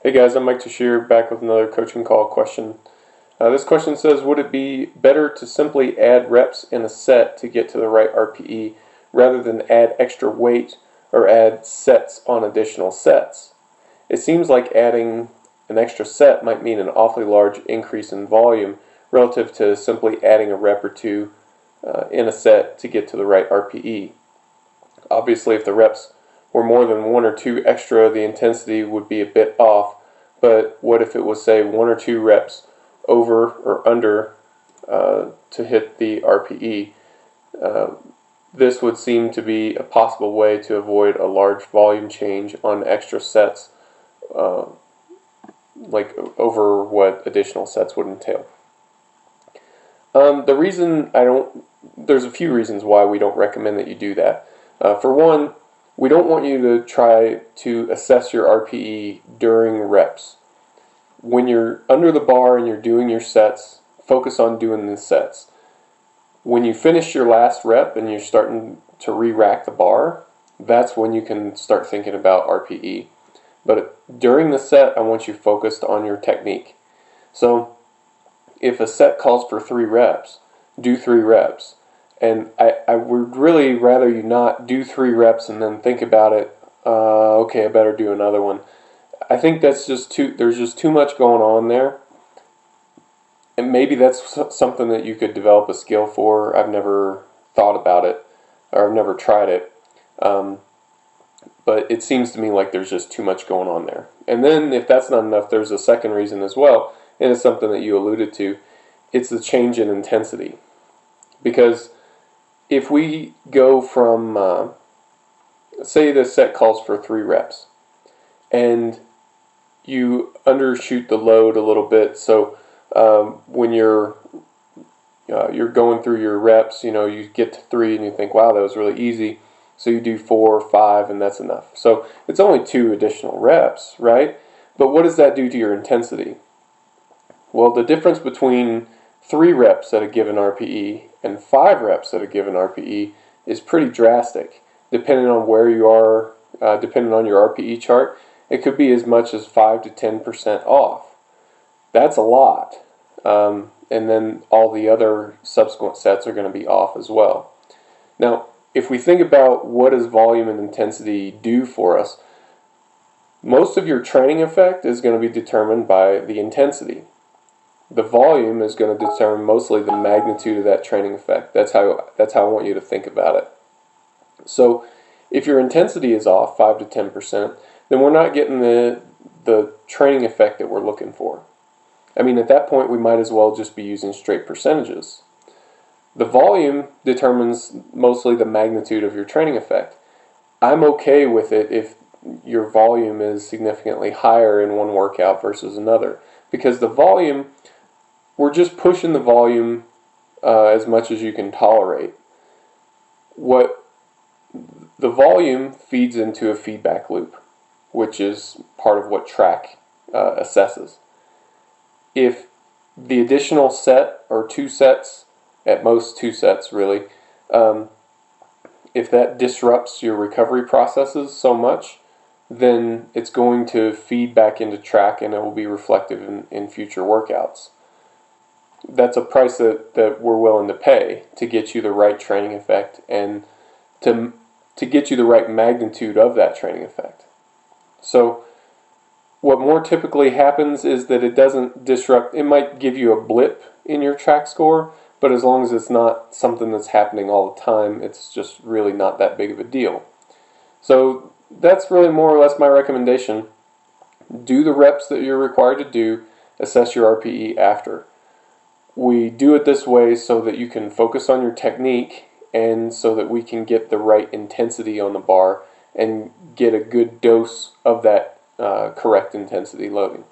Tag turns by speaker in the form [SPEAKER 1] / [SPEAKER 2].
[SPEAKER 1] Hey guys, I'm Mike Tashir back with another coaching call question. This question says, would it be better to simply add reps in a set to get to the right RPE rather than add extra weight or add sets on additional sets? It seems like adding an extra set might mean an awfully large increase in volume relative to simply adding a rep or two in a set to get to the right RPE. Obviously, if the reps were more than one or two extra, the intensity would be a bit off. But what if it was, say, one or two reps over or under to hit the RPE? This would seem to be a possible way to avoid a large volume change on extra sets, like over what additional sets would entail. The reason there's a few reasons why we don't recommend that you do that. For one, we don't want you to try to assess your RPE during reps. When you're under the bar and you're doing your sets, focus on doing the sets. When you finish your last rep and you're starting to re-rack the bar, that's when you can start thinking about RPE. But during the set, I want you focused on your technique. So if a set calls for 3 reps, do 3 reps. And I would really rather you not do 3 reps and then think about it, okay, I better do another one. I think that's there's just too much going on there. And maybe that's something that you could develop a skill for. I've never thought about it, or I've never tried it. But it seems to me like there's just too much going on there. And then if that's not enough, there's a second reason as well, and it's something that you alluded to. It's the change in intensity. Because if we go from, say the set calls for 3 reps, and you undershoot the load a little bit, so when you're going through your reps, you get to 3 and you think, wow, that was really easy, so you do 4 or 5 and that's enough. So it's only 2 additional reps, right? But what does that do to your intensity? Well, the difference between 3 reps at a given RPE and 5 reps at a given RPE is pretty drastic. Depending on where you are, depending on your RPE chart, it could be as much as 5 to 10% off. That's a lot. And then all the other subsequent sets are going to be off as well. Now, if we think about what does volume and intensity do for us, most of your training effect is going to be determined by the intensity. The volume is going to determine mostly the magnitude of that training effect. That's how I want you to think about it. So if your intensity is off 5 to 10%, then we're not getting the training effect that we're looking for. I mean, at that point, we might as well just be using straight percentages. The volume determines mostly the magnitude of your training effect. I'm okay with it if your volume is significantly higher in one workout versus another, because the volume, we're just pushing the volume as much as you can tolerate. What the volume feeds into a feedback loop, which is part of what track assesses. If the additional set or 2 sets, at most 2 sets really, if that disrupts your recovery processes so much, then it's going to feed back into track and it will be reflective in future workouts. That's a price that we're willing to pay to get you the right training effect and to get you the right magnitude of that training effect. So what more typically happens is that it doesn't disrupt. It might give you a blip in your track score, but as long as it's not something that's happening all the time, it's just really not that big of a deal. So that's really more or less my recommendation. Do the reps that you're required to do, assess your RPE after. We do it this way so that you can focus on your technique and so that we can get the right intensity on the bar and get a good dose of that correct intensity loading.